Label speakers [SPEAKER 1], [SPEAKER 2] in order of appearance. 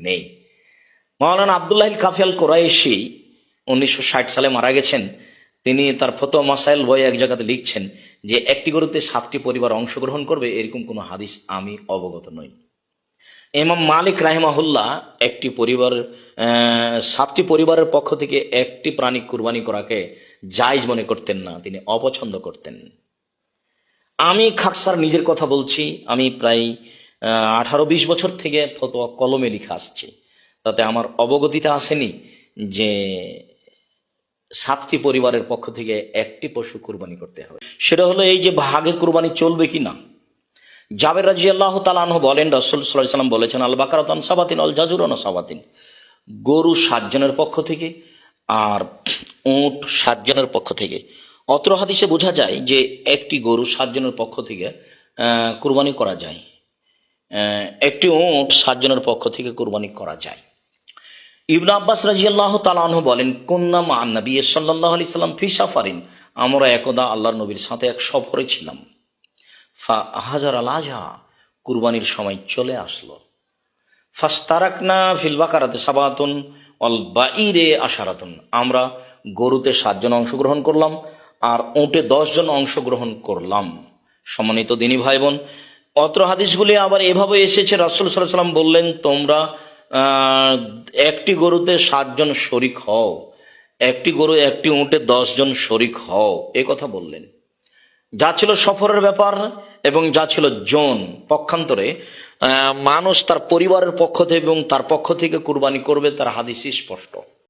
[SPEAKER 1] নেই। মাওলানা আব্দুল্লাহ কাফি আল কুরাইশি 1960 সালে মারা গেছেন। তিনি তার ফতোয়া মাসাইল বইয়ে এক জায়গাতে লিখছেন যে একটি গরুতে 7টি পরিবার অংশগ্রহণ করবে, এরকম কোনো হাদিস আমি অবগত নই। ইমাম মালিক রাহিমাহুল্লাহ একটি পরিবার 7টি পরিবারের পক্ষ থেকে একটি প্রাণী কুরবানি করাকে জায়েজ মনে করতেন না, তিনি অপছন্দ করতেন। আমি খাকসার নিজের কথা বলছি, আমি প্রায় 18-20 বছর থেকে ফতোয়া কলমে লিখে আসছি, তাতে আমার অবগতিতে আসেনি যে 7টি পরিবারের পক্ষ থেকে একটি পশু কুরবানি করতে হবে। সেটা হলো এই যে ভাগে কুরবানি চলবে কি না। জাবের রাদিয়াল্লাহু তাআলা আনহু বলেন, রাসূল সাল্লাল্লাহু আলাইহি ওয়াসাল্লাম বলেছেন, আল বাকারাতু আন সাবাতিন আল জাজুরু আন সাবাতিন, গরু 7 জনের পক্ষ থেকে আর উট 7 জনের পক্ষ থেকে। অত্র হাদিসে বোঝা যায় যে একটি গরু 7 জনের পক্ষ থেকে কুরবানি করা যায়, একটি উট 7 জনের পক্ষ থেকে কুরবানি করা যায়। ইবনে আব্বাস রাদিয়াল্লাহু তাআলা আনহু বলেন, কুন্না মা'আন নবী সাল্লাল্লাহু আলাইহি সাল্লাম ফি সাফারিন, আমরা একদা আল্লাহর নবীর সাথে এক সফরে ছিলাম। ফা হাজার আল আজহা, কুরবানির সময় চলে আসলো। ফাস্তারাকনা ফিল বাকারাতে সাবাতুন অল বাইরে আশারাতুন, আমরা গরুতে 7 জন অংশগ্রহণ করলাম আর উটে 10 জন অংশগ্রহণ করলাম। সম্মানিত দিনী ভাই বোন, অত্র হাদিসগুলি আবার এভাবে এসেছে, রাসূল সাল্লাল্লাহু আলাইহি ওয়াসাল্লাম বললেন, তোমরা একটি গরুতে 7 জন শরিক হও, একটি গরু একটি উটে 10 জন শরিক হও, এ কথা বললেন। যা ছিল সফরের ব্যাপার এবং যা ছিল জন পক্ষান্তরে মানুষ তার পরিবারের পক্ষ থেকে এবং তার পক্ষ থেকে কুরবানি করবে, তার হাদিস স্পষ্ট।